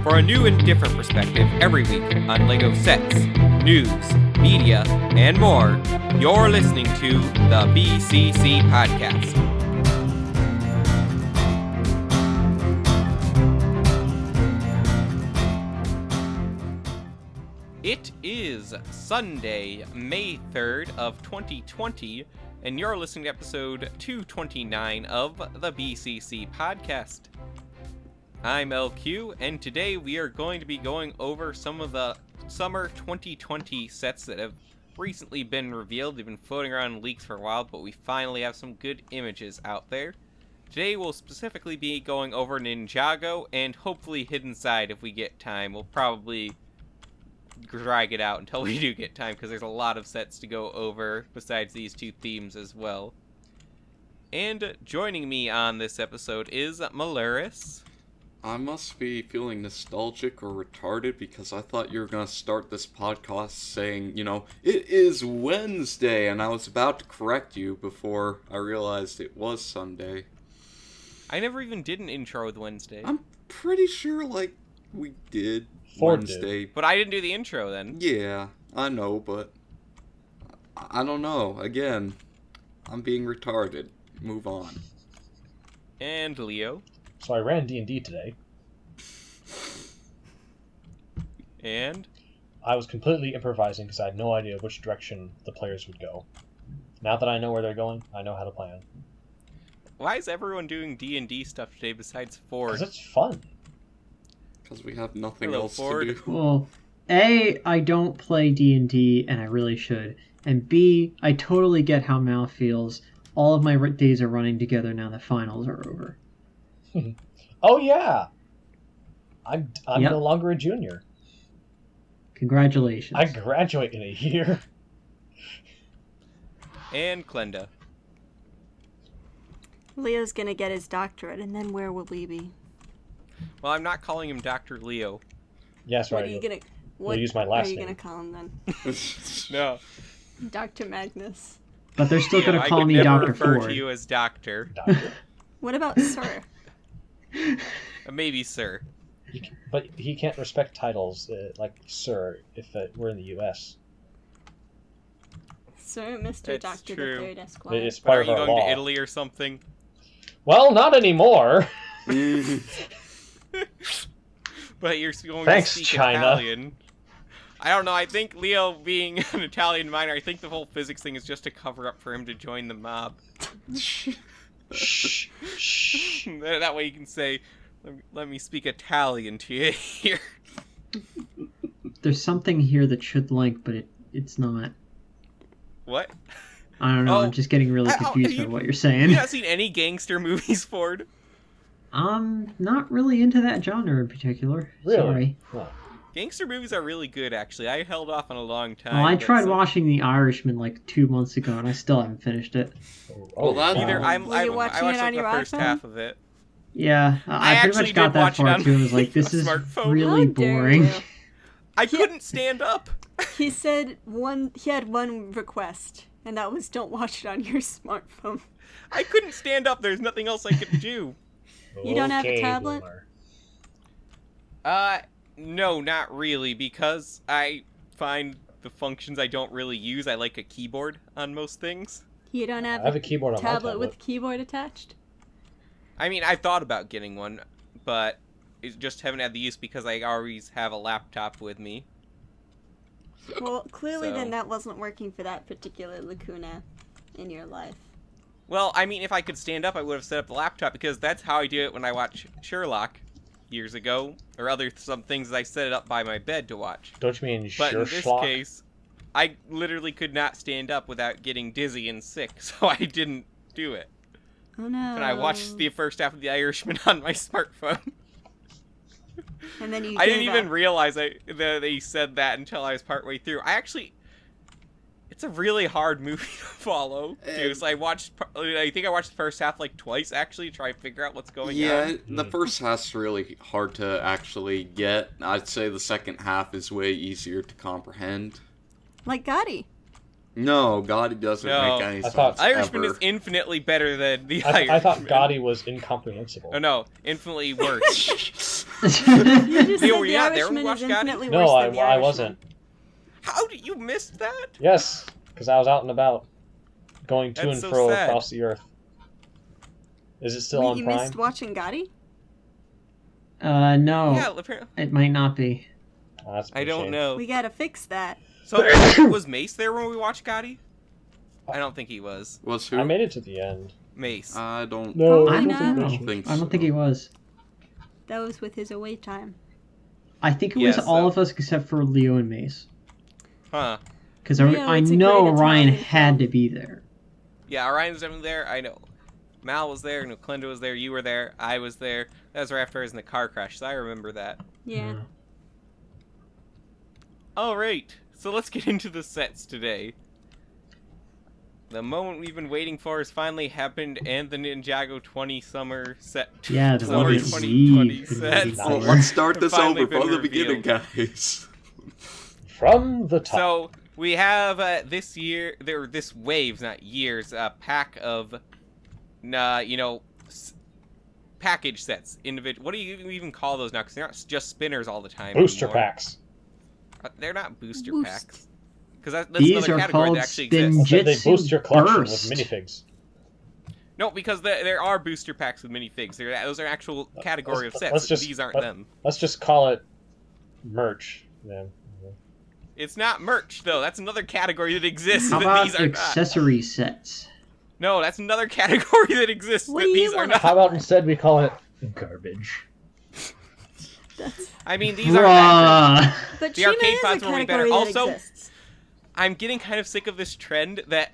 for a new and different perspective every week on LEGO sets, news, media, and more. You're listening to the BCC Podcast. It is Sunday, May 3rd of 2020, and you're listening to episode 229 of the BCC Podcast. I'm LQ, and today we are going to be going over some of the summer 2020 sets that have recently been revealed. They've been floating around in leaks for a while, but we finally have some good images out there. Today we'll specifically be going over Ninjago and hopefully Hidden Side if we get time. We'll probably drag it out until we do get time, because there's a lot of sets to go over besides these two themes as well. And joining me on this episode is Malaris. I must be feeling nostalgic or retarded because I thought you were going to start this podcast saying, it is Wednesday, and I was about to correct you before I realized it was Sunday. I never even did an intro with Wednesday. I'm pretty sure, we did Ford Wednesday. But I didn't do the intro then. Yeah, I know, but I don't know. Again, I'm being retarded. Move on. And Leo. So I ran D&D today. And? I was completely improvising because I had no idea which direction the players would go. Now that I know where they're going, I know how to plan. Why is everyone doing D&D stuff today besides Ford? Because it's fun. Because we have nothing Hello, else Ford. to do. Well, A, I don't play D&D, and I really should. And B, I totally get how Mal feels. All of my days are running together now that finals are over. Oh yeah! I'm Yep. no longer a junior. Congratulations. I graduate in a year. And Klenda. Leo's gonna get his doctorate, and then where will we be? Well, I'm not calling him Dr. Leo. Yes, What right. are you gonna? We'll What use my are last you name. gonna call him then? No. Dr. Magnus. But they're still going to I call could me never Dr. refer Ford. to you as Doctor. Doctor. What about Sir? Maybe Sir. But he can't respect titles like Sir if we're in the U.S. Sir, Mr. That's Dr. true. the Third Esquire. It's But are part you of our going law. to Italy or something? Well, not anymore. But you're going Thanks, to speak China. Italian. I don't know, I think Leo being an Italian minor, I think the whole physics thing is just a cover-up for him to join the mob. Shh. Shh. That way you can say, let me speak Italian to you here. There's something here that should link, but it's not. What? I don't know. Oh, I'm just getting really confused by what you're saying. You not seen any gangster movies, Ford? I'm not really into that genre in particular. Really? Sorry. Well, Gangster movies are really good, actually. I held off on a long time. Well, I but tried some- watching The Irishman like 2 months ago, and I still haven't finished it. Well, that- Either wow. I Were you watched watching it on like the your first iPhone? half of it. Yeah, I I pretty actually much got did that watch it far on too. I was like, this a is smartphone. really How dare boring. you. I couldn't stand up. He said he had one request, and that was don't watch it on your smartphone. I couldn't stand up. There's nothing else I could do. You don't have a okay, tablet? Boomer. No, not really, because I find the functions I don't really use. I like a keyboard on most things. You don't have I have a keyboard on my tablet with keyboard attached? I mean, I thought about getting one, but I just haven't had the use because I always have a laptop with me. Well, clearly So- then that wasn't working for that particular lacuna in your life. Well, I mean, if I could stand up, I would have set up the laptop, because that's how I do it when I watch Sherlock years ago, or some things I set it up by my bed to watch. Don't you mean But in this Schlock? case, I literally could not stand up without getting dizzy and sick, so I didn't do it. Oh no. And I watched the first half of The Irishman on my smartphone. And then you I didn't gave even up. realize that they said that until I was partway through. It's a really hard movie to follow, too. So I think I watched the first half like twice, actually, to try and figure out what's going on. Yeah, the first half's really hard to actually get. I'd say the second half is way easier to comprehend. Like Gotti. No, God doesn't No. make any I sense. thought- Irishman ever. is infinitely better than the I thought Irishman. Gotti was incomprehensible. Oh no, infinitely worse. You just Leo, said were you the not there when we Irishman watched is Gotti? infinitely No, worse I than the Irishman. wasn't. How did you miss that? Yes, because I was out and about, going to That's and so fro sad. across the earth. Is it still Wait, on you Prime? missed watching Gotti? No, Yeah, apparently. it might not be. Oh, that's a I big don't shame. know. We gotta fix that. So, was Mace there when we watched Gotti? I don't think he was. Was who? I made it to the end. Mace. I don't. No, Probably I not. don't think know. I don't so. think he was. That was with his away time. I think it Yeah, was all so- of us except for Leo and Mace. Huh. Because Leo, I it's a know great Ryan Italian had film. to be there. Yeah, Orion was definitely there. I know. Mal was there. Nuclinda was there. You were there. I was there. That was right after I was in the car crash, so I remember that. Yeah. Mm. Alright, so let's get into the sets today. The moment we've been waiting for has finally happened, and the Ninjago 20 Summer set. Yeah, the Summer one that 2020 Zeke been set. waiting Well, for. let's start this Finally over been from the beginning, revealed. guys. From the top. So we have this wave's not years, pack of, package sets. Individual. What do you even call those now? Because they're not just spinners all the time. Booster anymore. packs. They're not booster Boost. packs. Because that's These another are category called that actually spin exists. They Jitsu boost your collection Burst. with minifigs. No, because there are booster packs with minifigs. Those are actual category of sets. let's just- These aren't let- them. Let's just call it merch. Then. It's not merch, though. That's another category that exists How that about these are not. accessory sets? No, that's another category that exists What that do you these are wanna- not. How about instead we call it garbage? That's... I mean, these aren't that Bruh. But The Chima arcade is pods a will be category better. that Also- exists. good. I'm getting kind of sick of this trend that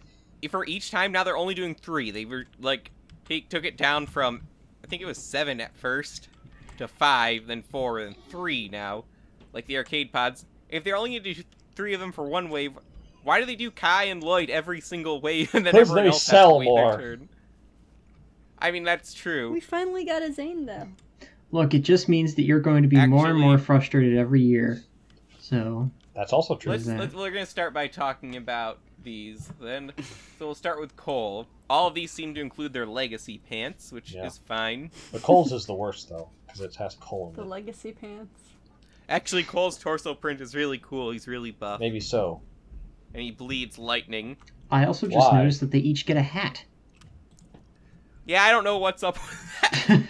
for each time now they're only doing 3. They were like took it down from I think it was 7 at first to 5, then 4, then 3 now. Like the arcade pods. If they're only going to do 3 of them for one wave, why do they do Kai and Lloyd every single wave and then Because everyone they else has sell to wait more. their turn? I mean, that's true. We finally got a Zane, though. Look, it just means that you're going to be more and Actually- more frustrated every year. So, That's also true. We're going to start by talking about these then. So we'll start with Cole. All of these seem to include their legacy pants, which Yeah. is fine. The Coles is the worst though, because it has coal in The it. legacy pants. Actually, Cole's torso print is really cool. He's really buff. Maybe so. And he bleeds lightning. I also just Why? noticed that they each get a hat. Yeah, I don't know what's up with that.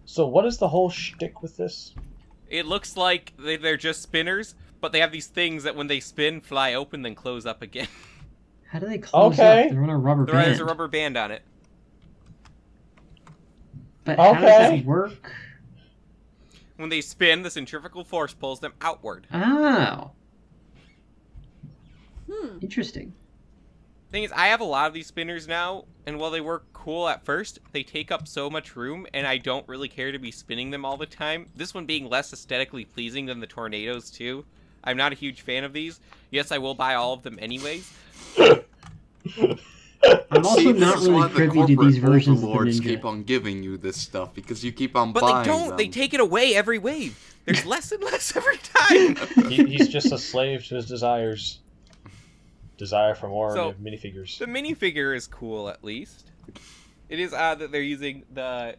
So what is the whole shtick with this? It looks like they're just spinners, but they have these things that when they spin, fly open, then close up again. How do they close Okay. up? They're on a rubber band. There's a rubber band on it. But how does Okay. that work? When they spin, the centrifugal force pulls them outward. Oh, Hmm. interesting. Thing is, I have a lot of these spinners now, and while they work cool at first, they take up so much room, and I don't really care to be spinning them all the time. This one being less aesthetically pleasing than the tornadoes, too. I'm not a huge fan of these. Yes, I will buy all of them anyways. I'm also See, not this is why really the privy to corporate these versions of the overlords Ninja. keep on giving you this stuff because you keep on But buying they don't. them. They take it away every wave. There's less and less every time. He's just a slave to his desires. Desire for more So, minifigures. The minifigure is cool, at least. It is odd that they're using the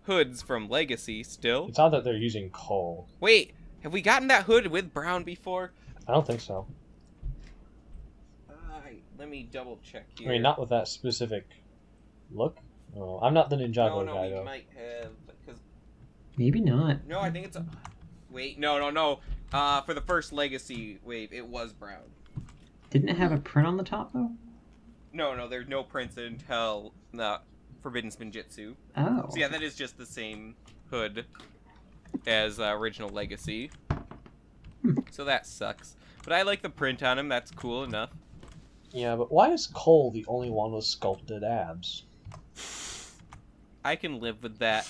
hoods from Legacy still. It's odd that they're using coal. Wait, have we gotten that hood with brown before? I don't think so. Let me double check I here. mean, not with that specific look. No, I'm not the Ninjago no, guy we though. might have. Cause, Maybe not. no, I think it's a... Wait, no. For the first Legacy wave, it was brown. Didn't it have a print on the top though? No, there's no prints until the Forbidden Spinjitzu. Oh. So yeah, that is just the same hood as original Legacy. So that sucks. But I like the print on him, that's cool enough. Yeah, but why is Cole the only one with sculpted abs? I can live with that.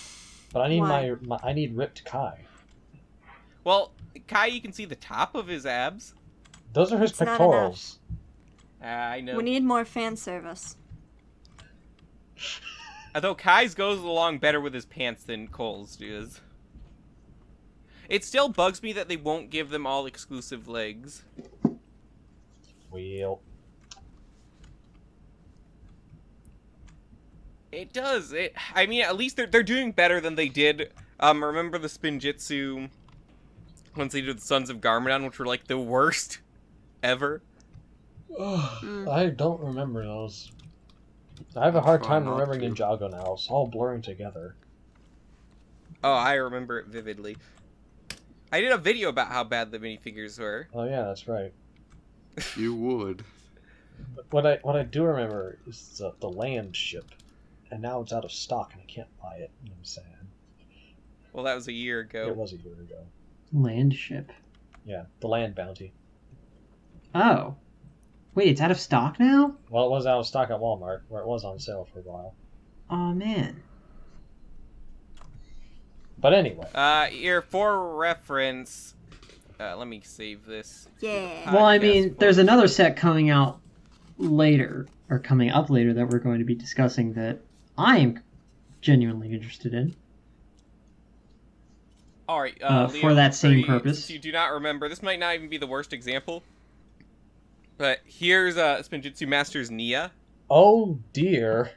But I need Why? I need ripped Kai. Well, Kai, you can see the top of his abs. Those are his It's not pectorals. I know. We need more fan service. Although Kai's goes along better with his pants than Cole's does. It still bugs me that they won't give them all exclusive legs. Wheel. It does. I mean, at least they're doing better than they did. Remember the Spinjitzu once they did the Sons of Garmadon, which were like the worst ever? I don't remember those. I have a hard time Try not remembering to. Ninjago now. It's all blurring together. Oh, I remember it vividly. I did a video about how bad the minifigures were. Oh yeah, that's right. You would. But what I do remember is the land ship, and now it's out of stock and I can't buy it. And I'm sad. Well, that was a year ago. It was a year ago. Land ship. Yeah, the land bounty. Oh. Wait, it's out of stock now? Well, it was out of stock at Walmart, where it was on sale for a while. Oh man. But anyway, Here, for reference, let me save this. Yeah. Well, I podcast mean, there's for- another set coming out later, or coming up later, that we're going to be discussing that I am genuinely interested in. All right, for Leo, that same since purpose. You do not remember. This might not even be the worst example. But here's Spinjitzu Masters Nia. oh dear,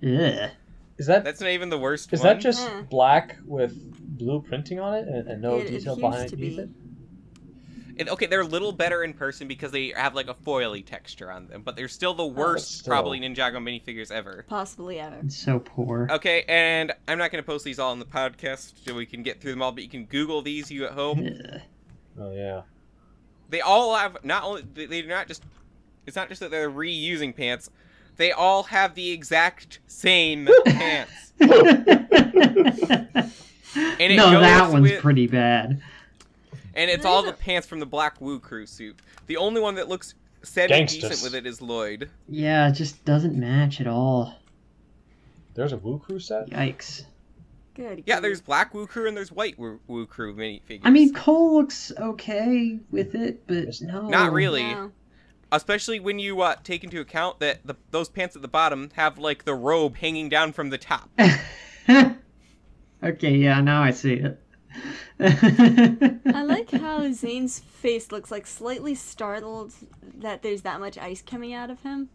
Ugh. is that That's not even the worst is one. that just Huh. black with blue printing on it and no It detail appears behind to beneath be. it? Okay, they're a little better in person because they have like a foily texture on them, but they're still the worst, still. probably Ninjago minifigures ever. Possibly ever. It's so poor. Okay, and I'm not going to post these all in the podcast so we can get through them all, but you can Google these, you at home. Ugh. Oh yeah. They all have, not only, they're not just, it's not just that they're reusing pants, they all have the exact same pants. No, it that goes one's with- pretty bad. And it's all the pants from the Black Woo Crew suit. The only one that looks semi-decent Gangsters. with it is Lloyd. Yeah, it just doesn't match at all. There's a Woo Crew set? Yikes. Good. Yeah, good. there's Black Woo Crew and there's White Woo Crew minifigures. I mean, Cole looks okay with it, but no. Not really. No. Especially when you take into account that those pants at the bottom have, like, the robe hanging down from the top. Okay, yeah, now I see it. I like how Zane's face looks like slightly startled that there's that much ice coming out of him.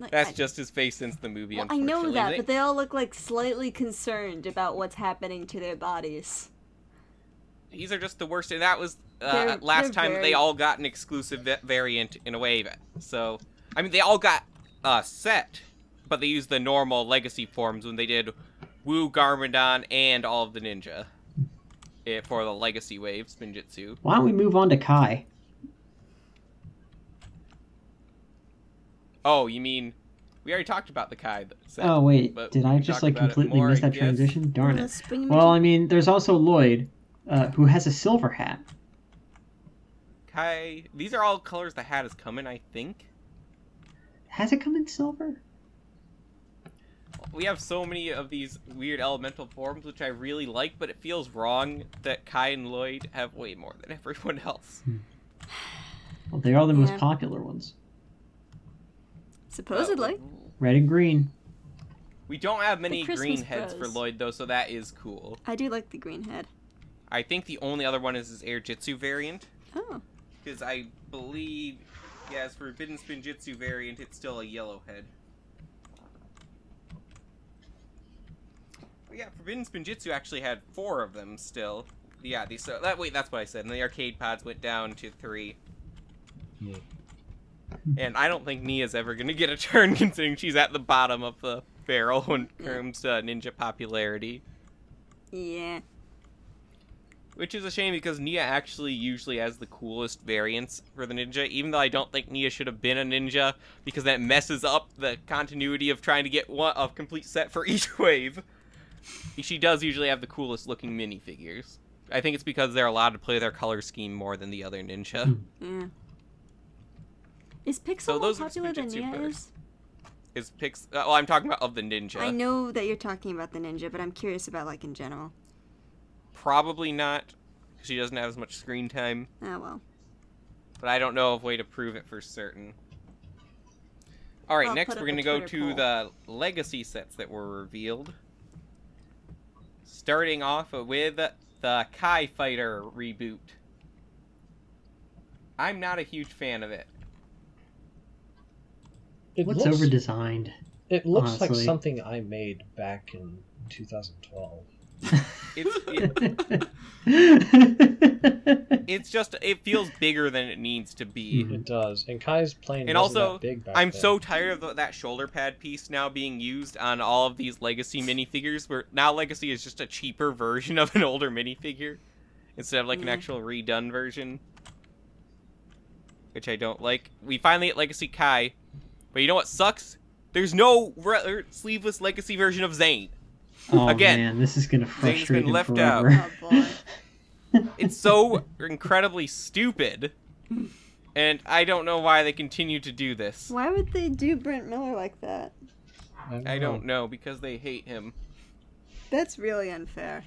Like, That's just his face since the movie, well, I know unfortunately. that, but they all look like slightly concerned about what's happening to their bodies. These are just the worst, and that was They're last time very- they all got an exclusive variant in a way. So, I mean, they all got set, but they used the normal legacy forms when they did Woo, Garmadon, and all of the ninja for the legacy wave, Spinjitzu. Why don't we move on to Kai? Oh, you mean, we already talked about the Kai set. Oh, wait, but did I we just, talked like, about it completely more, miss I that guess. transition? Darn it. Spring Well, I mean, there's also Lloyd, who has a silver hat. Kai, these are all colors the hat is coming, I think. Has it come in silver? We have so many of these weird elemental forms, which I really like, but it feels wrong that Kai and Lloyd have way more than everyone else. Well, they are the most Yeah. popular ones. Supposedly. Red and green. We don't have many Christmas green heads for Bros. Lloyd, though, so that is cool. I do like the green head. I think the only other one is his Air Jitsu variant, Oh. because I believe, yeah, his Forbidden Spinjitzu variant, it's still a yellow head. But yeah, Forbidden Spinjitzu actually had 4 of them still. Yeah, wait, that's what I said. And the arcade pods went down to 3. Hmm. And I don't think Nia's ever gonna get a turn, considering she's at the bottom of the barrel when it comes to ninja popularity. Yeah. Which is a shame because Nia actually usually has the coolest variants for the ninja, even though I don't think Nia should have been a ninja, because that messes up the continuity of trying to get a complete set for each wave. She does usually have the coolest looking minifigures. I think it's because they're allowed to play their color scheme more than the other ninja. Yeah. Is Pixel So more those are popular than Spinjitzu Nia birds. is? Well, I'm talking about of the ninja. I know that you're talking about the ninja, but I'm curious about, like, in general. Probably not. She doesn't have as much screen time. Oh, well. But I don't know of a way to prove it for certain. Alright, I'll next put we're up going a to go Twitter to poll. the legacy sets that were revealed. Starting off with the Kai Fighter reboot. I'm not a huge fan of it. What's over-designed? It looks honestly. like something I made back in 2012. It's just, it feels bigger than it needs to be. It does. And Kai's plane And wasn't also, that big back I'm then. so tired of that shoulder pad piece now being used on all of these Legacy minifigures, where now Legacy is just a cheaper version of an older minifigure, instead of like an actual redone version. Which I don't like. We finally get Legacy Kai, but you know what sucks? There's no sleeveless Legacy version of Zane. Oh Again, man, this is gonna Zane's frustrate been him left forever. out. Oh boy. It's so incredibly stupid, and I don't know why they continue to do this. Why would they do Brent Miller like that? I don't know, because they hate him. That's really unfair.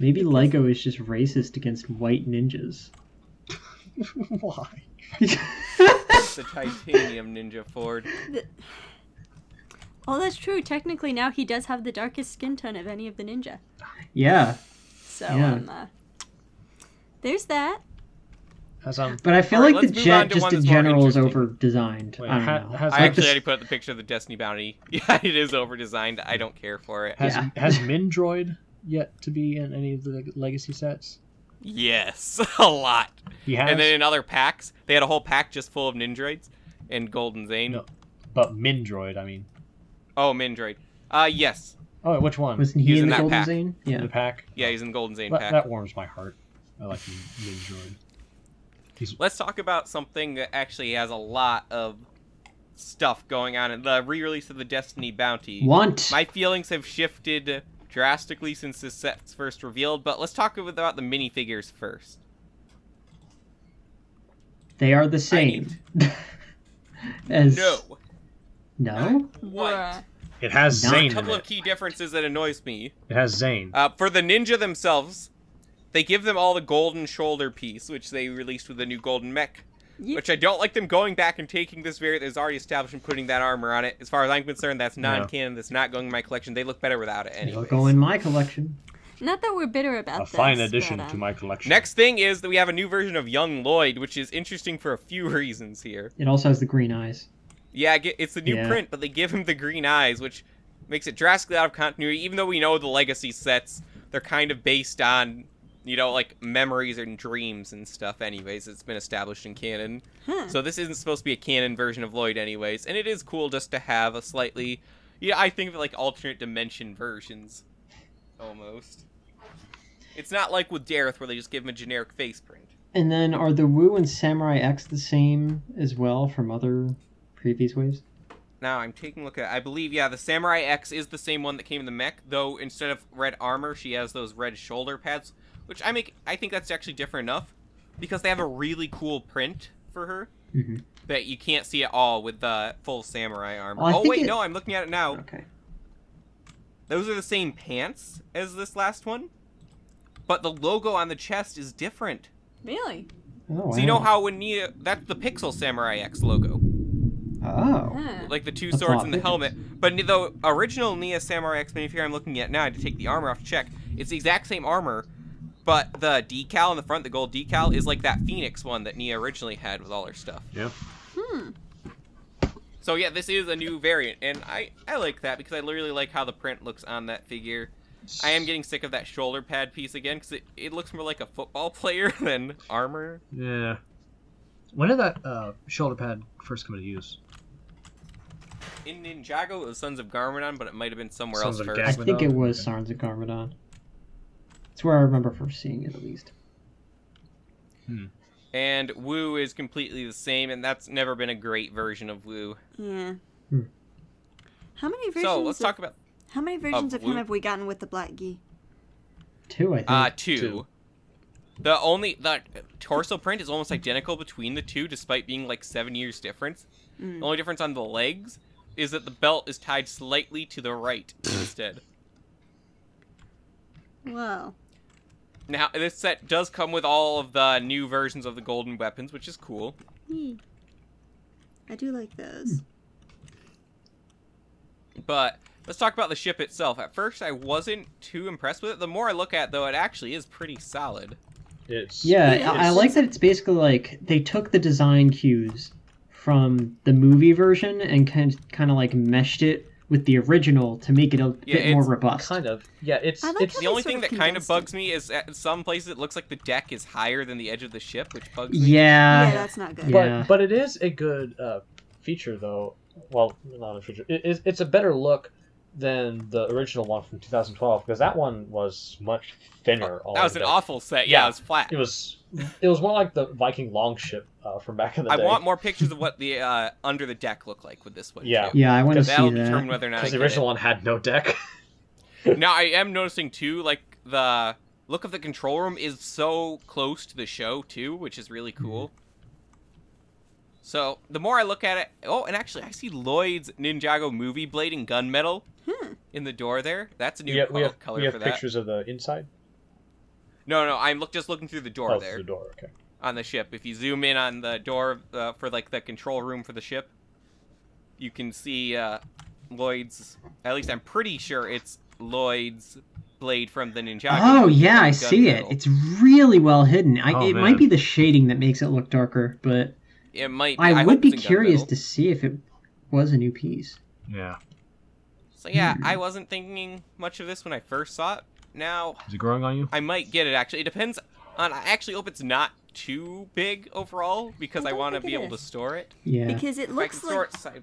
Maybe Lego is just racist against white ninjas. Why? It's the titanium ninja Ford. Oh, that's true. Technically, now he does have the darkest skin tone of any of the ninja. Yeah, So, Yeah. There's that. but I feel Alright, like the let's move on jet to just one in that's more general is interesting. over-designed. Wait, I don't know. has- I Like actually this- already put up the picture of the Destiny Bounty. Yeah, it is over-designed. I don't care for it. Has, Yeah. has Mindroid yet to be in any of the Legacy sets? Yes, a lot. He has, And then in other packs, they had a whole pack just full of Nindroids and Golden Zane. No. but Mindroid, I mean. Oh, Mindroid. Yes. Oh, which one? Wasn't He's he in in the that Golden pack. Zane? Yeah. The pack? Yeah, he's in the Golden Zane That, pack. that warms my heart. I like Mindroid. Let's talk about something that actually has a lot of stuff going on in the re-release of the Destiny Bounty. Want. My feelings have shifted drastically since this set's first revealed, but let's talk about the minifigures first. They are the same. As No. No? What? It has Not- A Zane in couple of it. key differences that annoys me. It has Zane. For the ninja themselves, they give them all the golden shoulder piece, which they released with the new golden mech. Yep. Which I don't like them going back and taking this variant that's already established and putting that armor on it. As far as I'm concerned, that's non-canon. That's not going in my collection. They look better without it They'll anyways. go in my collection. Not that we're bitter about A this. fine addition but, to my collection. Next thing is that we have a new version of Young Lloyd, which is interesting for a few reasons here. It also has the green eyes. Yeah, it's the new Yeah. print, but they give him the green eyes, which makes it drastically out of continuity, even though we know the legacy sets, they're kind of based on, you know, like, memories and dreams and stuff anyways. It's been established in canon. Huh. So this isn't supposed to be a canon version of Lloyd anyways, and it is cool just to have a slightly, yeah, I think of it like alternate dimension versions, almost. It's not like with Dareth where they just give him a generic face print. And then are the Wu and Samurai X the same as well from other previous waves? Now, I'm taking a look at I believe, yeah, the Samurai X is the same one that came in the mech, though instead of red armor, she has those red shoulder pads, which I think that's actually different enough, because they have a really cool print for her Mm-hmm. that you can't see at all with the full Samurai armor. Well, I Oh, think wait, no, I'm looking at it now. Okay. Those are the same pants as this last one, but the logo on the chest is different. Really? Oh, So you know wow. how when Nia, that's the Pixel Samurai X logo. Oh. Huh. Like the two That's a swords lot and the of helmet. But the original Nia Samurai X minifigure I'm looking at now, I had to take the armor off to check. It's the exact same armor, but the decal in the front, the gold decal, is like that Phoenix one that Nia originally had with all her stuff. Yeah. So yeah, this is a new variant, and I like that because I really like how the print looks on that figure. I am getting sick of that shoulder pad piece again because it looks more like a football player than armor. Yeah. When did that shoulder pad first come into use? In Ninjago, it was Sons of Garmadon, but it might have been somewhere Sons else of first. I think it was Okay. Sarns of Garmadon. It's where I remember first seeing it, at least. And Wu is completely the same, and that's never been a great version of Wu. Yeah. Hmm. How many versions? So let's talk about How many versions of him Wu? have we gotten with the Black Gi? 2, I think. two. Two. The torso print is almost identical between the two, despite being like 7 years difference. Mm. The only difference on the legs is that the belt is tied slightly to the right instead. Wow. Now, this set does come with all of the new versions of the golden weapons, which is cool. I do like those. But let's talk about the ship itself. At first, I wasn't too impressed with it. The more I look at it, though, it actually is pretty solid. It's I like that it's basically like they took the design cues from the movie version and kind of like meshed it with the original to make it a bit more robust. kind of. Yeah, it's I like how The only sort thing of that kind of condensed bugs me is at some places it looks like the deck is higher than the edge of the ship, which bugs me. Yeah, Yeah. that's not good. Yeah. but it is a good feature though. Well, not a feature. It's a better look than the original one from 2012 because that one was much thinner. That was an awful set. Yeah, it was flat. It was more like the Viking longship from back in the I day. want more pictures of what the under the deck look like with this one. Yeah. too. Yeah, I want to see That'll determine that. whether or not I Because the get original one had no deck. it. Now I am noticing too, like the look of the control room is so close to the show too, which is really cool. So the more I look at it, and actually I see Lloyd's Ninjago movie blade and gunmetal in the door there. That's a new color we have for that. pictures of the inside. No, I'm just looking through the door Oh, there through the door. Okay. on the ship. If you zoom in on the door for like the control room for the ship, you can see Lloyd's. At least I'm pretty sure it's Lloyd's blade from the Ninjago. Oh movie yeah, I and see it. gunmetal. It's really well hidden. It man. might be the shading that makes it look darker, but It might. Be. I hope would be it's in curious gunmetal. to see if it was a new piece. Yeah. So yeah, I wasn't thinking much of this when I first saw it. Now Is it growing on you? I might get it. Actually, it depends on. I actually hope it's not too big overall because I I don't want to think be it able to is. store it. Yeah. Because it If I looks can store like, it side.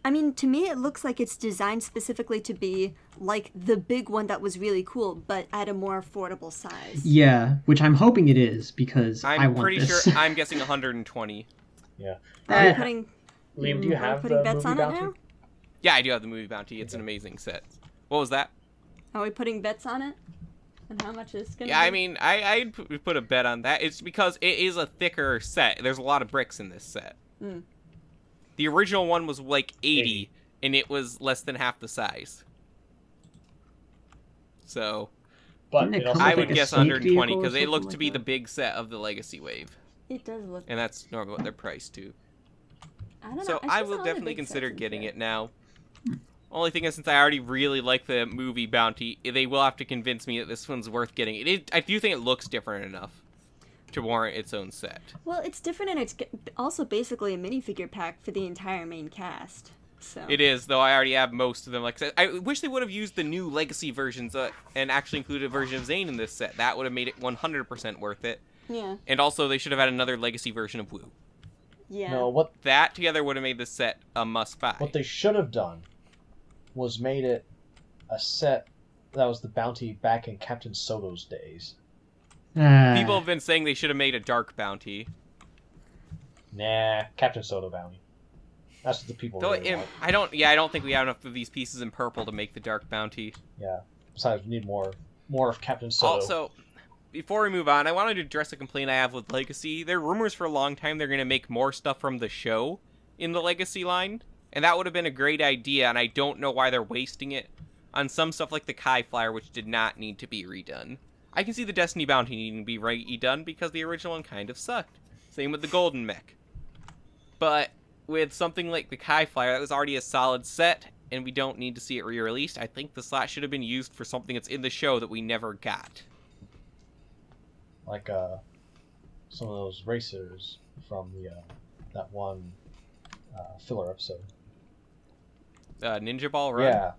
I mean, to me, it looks like it's designed specifically to be like the big one that was really cool, but at a more affordable size. Yeah, which I'm hoping it is because I I'm want pretty this. sure. I'm guessing 120. Yeah. Are we Eh, putting, Liam, do you are we have putting the bets movie on bounty? it now? Yeah, I do have the movie bounty. It's an amazing set. What was that? Are we putting bets on it? And how much it's gonna Yeah, be? I mean, I'd put a bet on that. It's because it is a thicker set. There's a lot of bricks in this set. Mm. The original one was like 80, and it was less than half the size. So But Didn't it it come also with, I like, would a guess snake 120 vehicle or because it something looks like to be the that? big set of the Legacy Wave, It does look. and that's normally what they're priced to. I don't know. So it's I just will a lot of definitely big consider sets in getting here. it now. Only thing is, since I already really like the movie bounty, they will have to convince me that this one's worth getting. I do think it looks different enough to warrant its own set. Well, it's different, and it's also basically a minifigure pack for the entire main cast. So It is, though I already have most of them. Like I said, I wish they would have used the new Legacy versions and actually included a version of Zane in this set. That would have made it 100% worth it. Yeah. And also, they should have had another Legacy version of Wu. Yeah. No, what That together would have made this set a must-buy. they should have done was made it a set that was the bounty back in Captain Soto's days. People have been saying they should have made a dark bounty. Nah, Captain Soto bounty. That's what the people Though really want. I don't think we have enough of these pieces in purple to make the dark bounty. Yeah. Besides, we need more of Captain Soto. Also, before we move on, I wanted to address a complaint I have with Legacy. There are rumors for a long time they're going to make more stuff from the show in the Legacy line, and that would have been a great idea, and I don't know why they're wasting it on some stuff like the Kai Flyer, which did not need to be redone. I can see the Destiny Bounty needing to be redone because the original one kind of sucked. Same with the Golden Mech. But with something like the Kai Flyer, that was already a solid set, and we don't need to see it re-released. I think the slot should have been used for something that's in the show that we never got. Like some of those racers from the that one filler episode. Ninja Ball Run? Yeah. I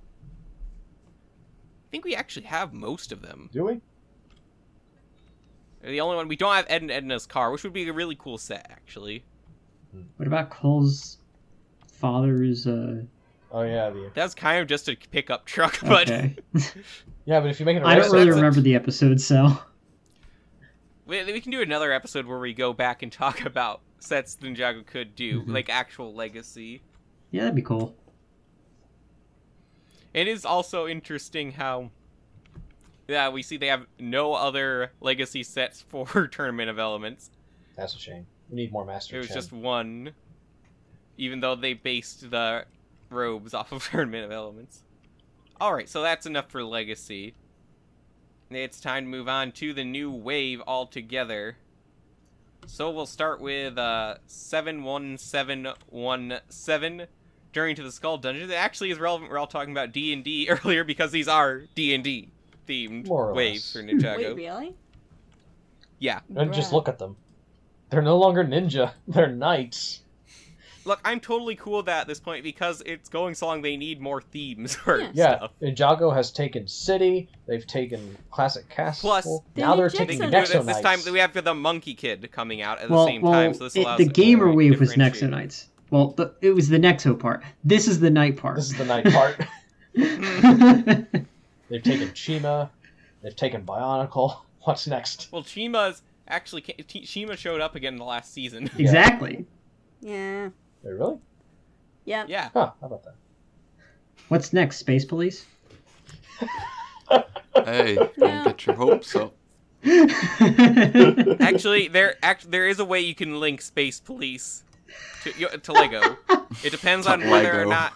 think we actually have most of them. Do we? The only one we don't have Ed and Edna's car, which would be a really cool set, actually. What about Cole's father's? Oh yeah, the That's kind of just a pickup truck, but Okay. yeah. But if you make it a I don't racer, really that's a- remember the episode, so we can do another episode where we go back and talk about sets Ninjago could do, Mhm. like actual Legacy. yeah, that'd be cool. It is also interesting how, yeah, we see they have no other Legacy sets for Tournament of Elements. that's a shame. We need more Master It was Chen. just one, even though they based the robes off of Tournament of Elements. Alright, so that's enough for Legacy. It's time to move on to the new wave altogether. So we'll start with 71717, Journey to the Skull Dungeon. It actually is relevant. We're all talking about D&D earlier because these are D&D themed More or waves less. for Ninjago. Wait, really? Yeah. And just Bruh. look at them. They're no longer ninja. They're knights. Look, I'm totally cool with that at this point because it's going so long they need more themes for Yeah, stuff. Ninjago has taken City. They've taken Classic Castle. Plus, now they're Ninjago taking Summer. Nexo This Knights. time we have the Monkey Kid coming out at the Well, same time, so this allows the gamer to wave was differentiate. Nexo Knights. Well, it was the Nexo part. This is the Knight part. This is the night part. They've taken Chima. They've taken Bionicle. What's next? Well, Shima showed up again in the last season. Exactly. Yeah. Wait, really? Yep. Yeah. Huh, how about that? What's next? Space Police? Hey, don't get your hopes up. Actually, there is a way you can link Space Police to Lego. It depends To on whether or Lego. not.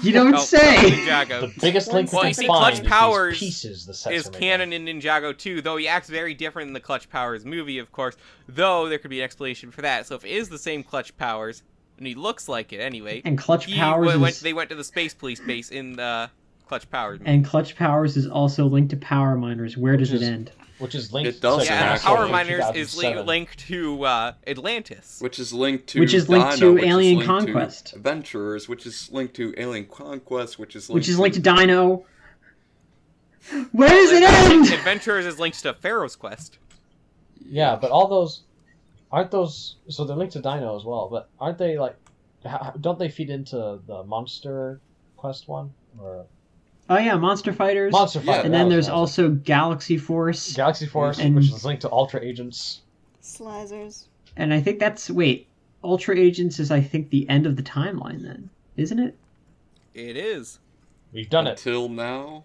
You don't Oh, say. Ninjago. The biggest link Well, we you can see, find Clutch is these Powers pieces the sets is are made canon of. in Ninjago 2, though he acts very different in the Clutch Powers movie, of course. Though there could be an explanation for that. So if it is the same Clutch Powers, and he looks like it anyway, And Clutch Powers is... they went to the Space Police base in the Clutch Powers movie. And Clutch Powers is also linked to Power Miners. Where does Which it is- end? Which is linked It does to Yeah, and actually. Power in Miners is 2007. linked to Atlantis. Which is linked to Which is linked Dino, to which is Alien linked to Conquest. Adventurers, which is linked to Alien Conquest, which is Which is linked to Dino. Where does it end? Adventurers is linked to Pharaoh's Quest. Yeah, but all those aren't those. So they're linked to Dino as well, but aren't they like? Don't they feed into the Monster Quest one or Oh yeah, Monster Fighters. Monster Yeah, Fighter? And that then was there's what I was- also Galaxy Force. Galaxy Force, and- which is linked to Ultra Agents. Slazers. And I think that's... Wait. Ultra Agents is, I think, the end of the timeline then. Isn't it? It is. We've done it. Until now.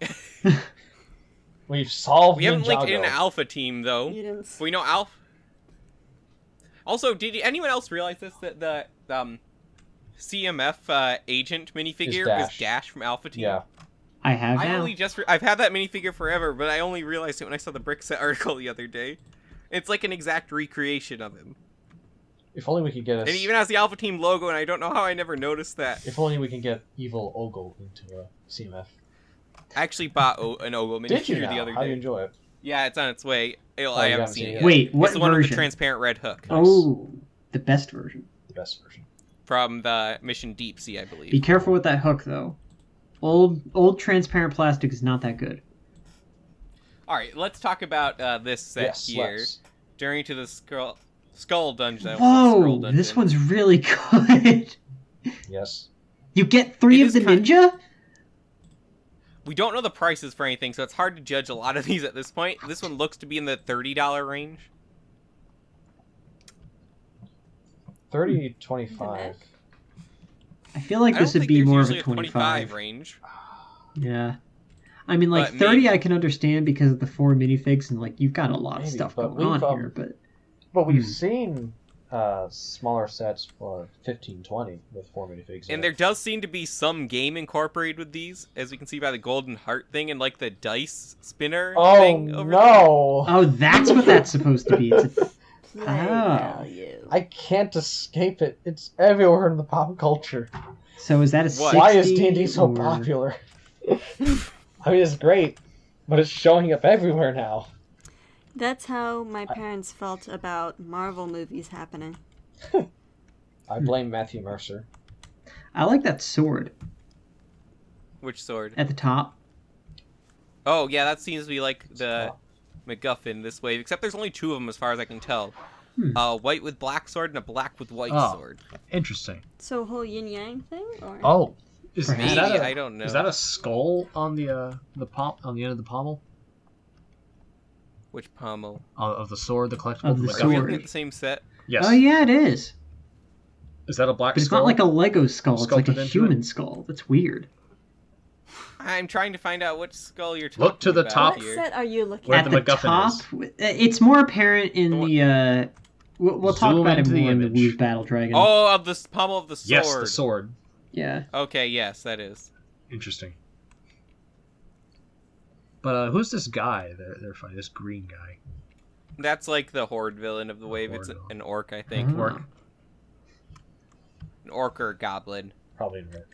We've solved. We haven't linked in Ninjago. an Alpha team, though. You didn't. We know Alpha. Also, did anyone else realize this? That the CMF agent minifigure Dash. is Dash from Alpha Team? Yeah. I have I now. only I've had that minifigure forever, but I only realized it when I saw the Brickset article the other day. It's like an exact recreation of him. If only we could get And it even has the Alpha Team logo, and I don't know how I never noticed that. If only we can get Evil Ogle into a CMF. I actually bought an Ogle Did you minifigure now? the other How do you day. enjoy it? Yeah, it's on its way. I you haven't haven't seen seen it it yet. yet. Wait, what It's the one with the version? transparent red hook Oh, the best version. The best version. from the Mission Deep Sea, I believe. Be careful with that hook, though. Old transparent plastic is not that good. All right, let's talk about this set Yes, here. let's. During to the skull dungeon. I almost said Whoa, scroll dungeon. this one's really good. Yes. You get 3 It of is the ninja? We don't know the prices for anything, so it's hard to judge a lot of these at this point. This one looks to be in the $30 range. 30, 25. I feel like I don't this would think be there's more of usually a 25. range. Yeah. I mean, like, But 30 maybe. I can understand because of the 4 minifigs, and, like, you've got a lot of Maybe, stuff but going on we've, here, but... But we've Hmm. seen smaller sets for 15, 20 with 4 minifigs. in And it. there does seem to be some game incorporated with these, as we can see by the golden heart thing and like the dice spinner Oh thing over there. no! Oh, that's what that's supposed to be. It's a... Play Ah. value. I can't escape it. It's everywhere in the pop culture. So is that a What? 60? Why is D&D so or- popular? I mean, it's great, but it's showing up everywhere now. That's how my parents felt about Marvel movies happening. I blame Matthew Mercer. I like that sword Which sword? at the top. Oh, yeah, that seems to be like the MacGuffin this wave, except there's only 2 of them as far as I can tell. A white with black sword and a black with white Oh. sword. Interesting. So a whole yin yang thing, or Oh, is Perhaps. that Maybe, a, I don't know. Is that a skull on the on the end of the pommel Which pommel? of the sword, the collectible? Of the Like, Are we sword. looking at the same set? Yes. Oh, yeah, it is. Is that a black But it's skull? not like a Lego skull. It's like Sculpted a into human it? skull. That's weird. I'm trying to find out which skull you're talking Look to the about top. what here. set are you looking Where at? the At the MacGuffin top, is. it's more apparent in The one- the... We'll talk Zoom about it into the more in the image. Woo's Battle Dragon. Oh, of the pommel of the sword. Yes, the sword. Yeah. Okay, yes, that is. Interesting. But who's this guy? They're fighting this green guy. That's like the horde villain of the wave. Horde It's villain. an orc, I think. Oh. Orc. An orc or a goblin. Probably in red.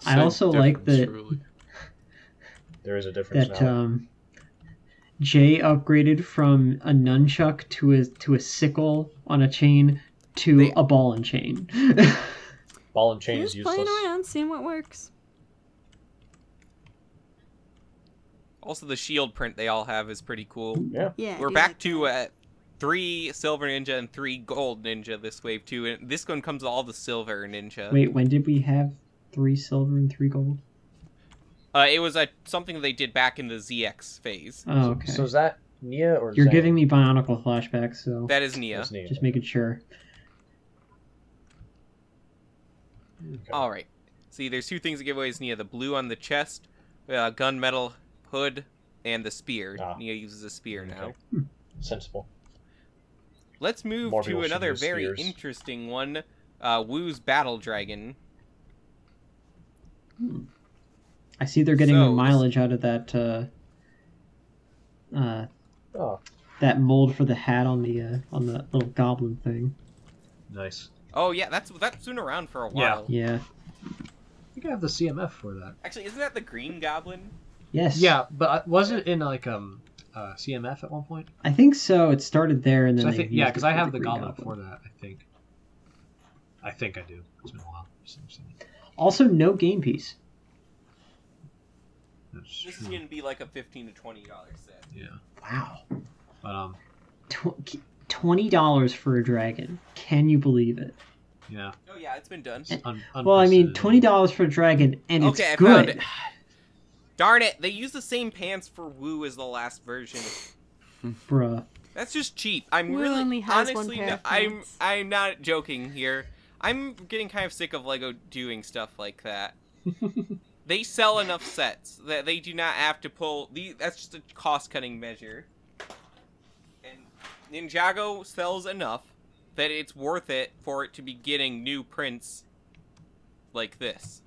I Same also like difference, that- really. There is a difference That, now. Jay upgraded from a nunchuck to a sickle on a chain to a ball and chain. Ball and chain is Just useless. playing around, seeing what works. Also, the shield print they all have is pretty cool. Yeah. Yeah. We're I do back like to that. 3 silver ninja and 3 gold ninja this wave too, and this one comes with all the silver ninja. Wait, when did we have 3 silver and 3 gold? It was something they did back in the ZX phase. Oh, okay. So is that Nia or You're Zane? giving me Bionicle flashbacks, so That is Nia. That's Nia. just making sure. Okay. All right. See, there's 2 things that give away is Nia: the blue on the chest, gunmetal hood, and the spear. Ah. Nia uses a spear now. Okay. Sensible. Let's move More to people should another use very spears. interesting one. Wu's Battle Dragon. I see they're getting So, the this- mileage out of that Oh, that mold for the hat on the little goblin thing. Nice. Oh yeah, that's been around for a while. Yeah. I think I have the CMF for that. Actually, isn't that the Green Goblin? Yes. Yeah, but was it in like CMF at one point? I think so. It started there, and then So I they think used it because I for have the Green Goblin for that. I think. I do. It's been a while. since I've seen it. Also, no game piece. That's This is true. gonna be like a $15 to $20 set. Yeah, Wow. but $20 for a dragon. Can you believe it? yeah. Oh yeah, it's been done. It's Well, I mean, unprecedented. $20 for a dragon, and it's Okay, I good. found it. Darn it! They use the same pants for Wu as the last version. Bruh. That's just cheap. I'm Wu really only has one honestly, pair of I'm pants. I'm not joking here. I'm getting kind of sick of Lego doing stuff like that. They sell enough sets that they do not have to pull. That's just a cost-cutting measure. And Ninjago sells enough that it's worth it for it to be getting new prints like this.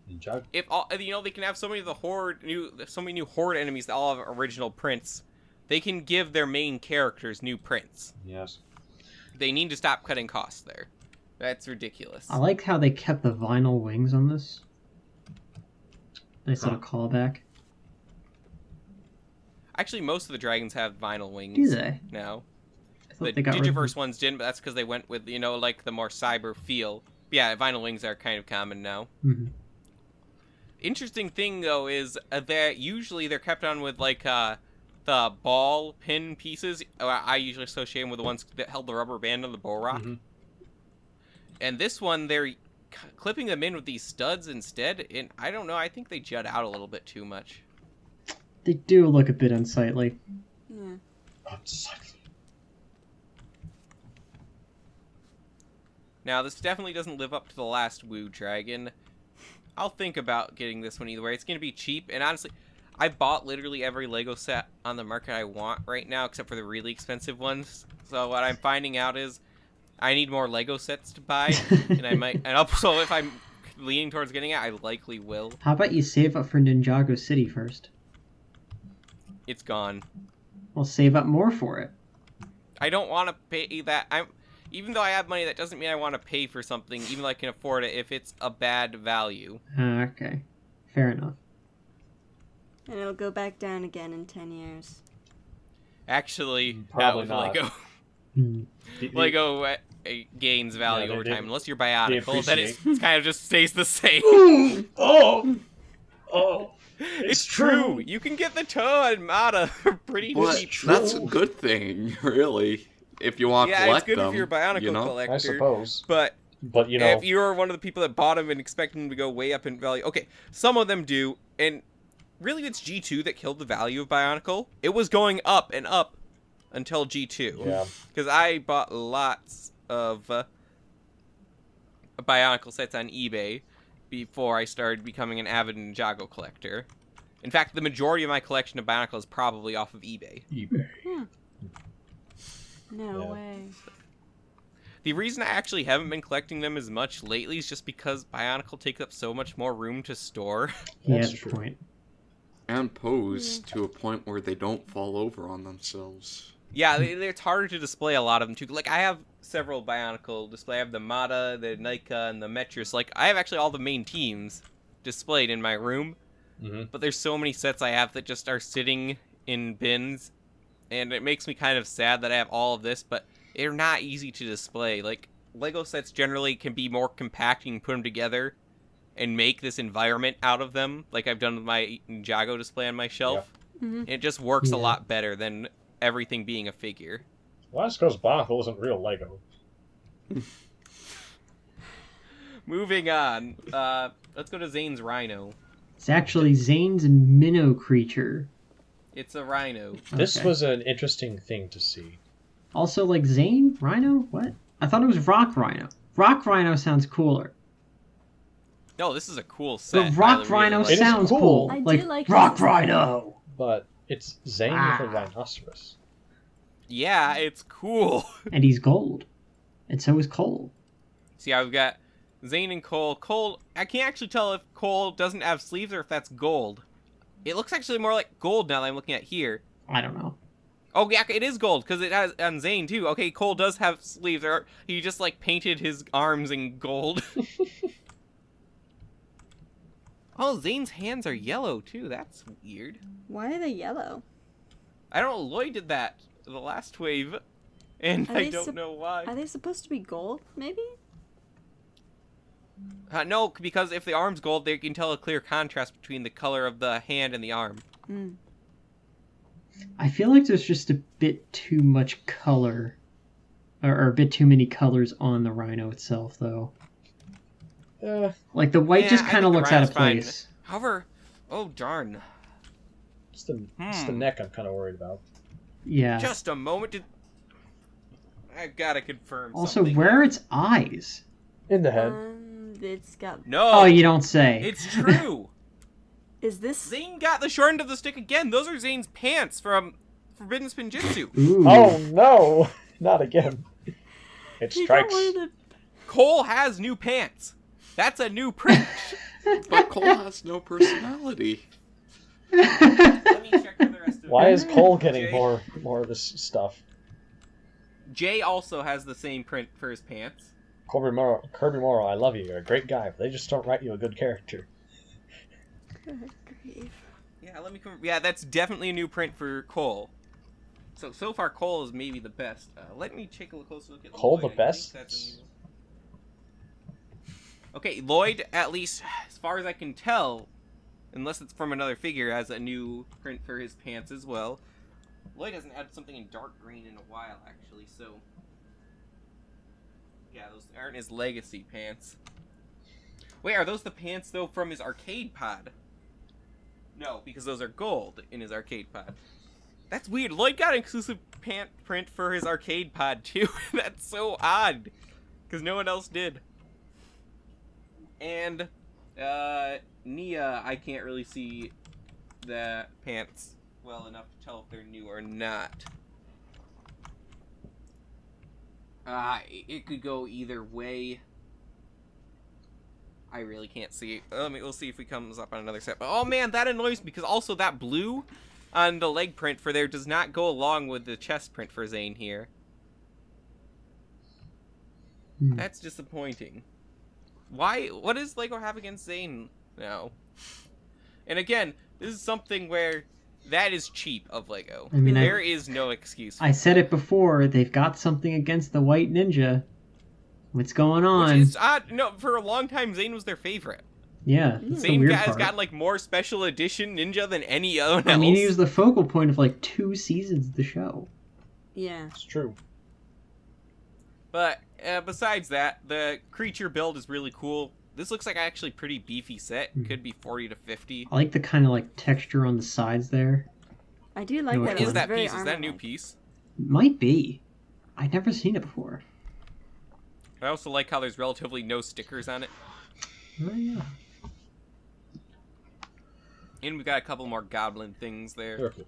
Ninjago. If all, they can have so many new horde enemies that all have original prints. They can give their main characters new prints. Yes. They need to stop cutting costs there. That's ridiculous. I like how they kept the vinyl wings on this. Nice little callback. Actually, most of the dragons have vinyl Do wings they? now. I thought The they got rid of Digiverse ones didn't, but that's because they went with, like the more cyber feel. Yeah, vinyl wings are kind of common now. Mhm. Interesting thing, though, is that usually they're kept on with, like, the ball pin pieces. I usually associate them with the ones that held the rubber band on the bow rock. Mhm. And this one, they're clipping them in with these studs instead, and I don't know, I think they jut out a little bit too much. They do look a bit unsightly. Yeah. Now, this definitely doesn't live up to the last Wu Dragon. I'll think about getting this one either way. It's going to be cheap, and honestly, I bought literally every Lego set on the market I want right now, except for the really expensive ones. So what I'm finding out is I need more Lego sets to buy, and I might, and also if I'm leaning towards getting it, I likely will. How about you save up for Ninjago City first? It's gone. Well, save up more for it. I don't want to pay that. Even though I have money, that doesn't mean I want to pay for something, even though I can afford it, if it's a bad value. Okay. Fair enough. And it'll go back down again in 10 years. Actually, Probably with not. Lego. Hmm. Lego gains value Yeah, over they- time, unless you're bionicle. Then appreciate. it kind of just stays the same. Oh, It's true. You can get the Toa and Mata for pretty But cheap. that's a good thing, really. If you want to Yeah, collect it's good them, if you're a bionicle you know? collector. I suppose. But But if you're one of the people that bought them and expecting them to go way up in value, okay, some of them do, and really it's G2 that killed the value of bionicle. It was going up and up until G2. yeah, Because I bought lots of bionicle sets on eBay before I started becoming an avid Ninjago collector. In fact, the majority of my collection of bionicle is probably off of eBay. eBay. No Yeah. way. The reason I actually haven't been collecting them as much lately is just because bionicle takes up so much more room to store. He That's has a true. point. And pose to a point where they don't fall over on themselves. Yeah, it's harder to display a lot of them too. Like, I have several bionicle display. I have the Mata, the Nika, and the Metris. Like, I have actually all the main teams displayed in my room. Mm-hmm. But there's so many sets I have that just are sitting in bins, and it makes me kind of sad that I have all of this, but they're not easy to display. Like, Lego sets generally can be more compact. You can put them together and make this environment out of them, like I've done with my Ninjago display on my shelf. Yeah. Mm-hmm. It just works a Yeah. lot better than everything being a figure. Well, that's because Barthel isn't real Lego. Moving on, let's go to Zane's Rhino. It's actually Zane's minnow creature. It's a Rhino. This Okay. was an interesting thing to see. Also, like Zane? Rhino? What? I thought it was Rock Rhino. Rock Rhino sounds cooler. No, this is a cool set. But Rock I really Rhino like It is sounds cool. cool. I do Like, like Rock his Rhino! But it's Zane with a rhinoceros. Yeah, it's cool. And he's gold. And so is Cole. See, I've got Zane and Cole. Cole, I can't actually tell if Cole doesn't have sleeves or if that's gold. It looks actually more like gold now that I'm looking at here. I don't know. Oh, yeah, it is gold, because it has on Zane, too. Okay, Cole does have sleeves. Or he just, like, painted his arms in gold. Oh, Zane's hands are yellow, too. That's weird. Why are they yellow? I don't know. Lloyd did that the last wave, and Are I they don't know why. Are they supposed to be gold, maybe? No, because if the arm's gold, they can tell a clear contrast between the color of the hand and the arm. Hmm. I feel like there's just a bit too much color. Or a bit too many colors on the Rhino itself, though. Like, the white Yeah, just I kind of think looks the out of Rhino's fine. place. However, oh darn. It's the neck I'm kind of worried about. Yeah. Just a moment. I've got to confirm Also, something. where are its eyes? In the head. It's got. No. Oh, you don't say. It's true. Is this? Zane got the short end of the stick again. Those are Zane's pants from Forbidden Spinjitzu. Ooh. Oh no! Not again. It He got strikes. one of the- Cole has new pants. That's a new print. But Cole has no personality. Let me check for the rest of it. Why is Cole getting Jay? more of this stuff? Jay also has the same print for his pants. Kirby Morrow, I love you. You're a great guy, but they just don't write you a good character. Good grief. Yeah, let me confirm. Yeah, that's definitely a new print for Cole. So far, Cole is maybe the best. Let me take a closer look at Cole Lloyd. the I think best? that's a new- Okay, Lloyd, at least as far as I can tell, unless it's from another figure, has a new print for his pants as well. Lloyd hasn't had something in dark green in a while, actually, so... Yeah, those aren't his legacy pants. Wait, are those the pants, though, from his arcade pod? No, because those are gold in his arcade pod. That's weird. Lloyd got an exclusive pant print for his arcade pod, too. That's so odd. Because no one else did. And, Nia, I can't really see the pants well enough to tell if they're new or not. It could go either way. I really can't see. We'll see if it comes up on another set. But, oh man, that annoys me because also that blue on the leg print for there does not go along with the chest print for Zane here. That's disappointing. Why? What does Lego have against Zane now? And again, this is something where that is cheap of Lego. I mean, there is no excuse. I said it before. They've got something against the White Ninja. What's going on? Which is odd. No, for a long time, Zane was their favorite. Yeah, that's the Zane weird has part. gotten like more special edition Ninja than any other else. I mean, he was the focal point of like 2 seasons of the show. Yeah. It's true. But besides that, the creature build is really cool. This looks like actually pretty beefy set. Could be 40 to 50. I like the kind of like texture on the sides there. I do like No, that. it What is It's that very piece? Is that a new armor-like. piece? Might be. I'd never seen it before. I also like how there's relatively no stickers on it. Oh yeah. And we've got a couple more goblin things there. Very cool.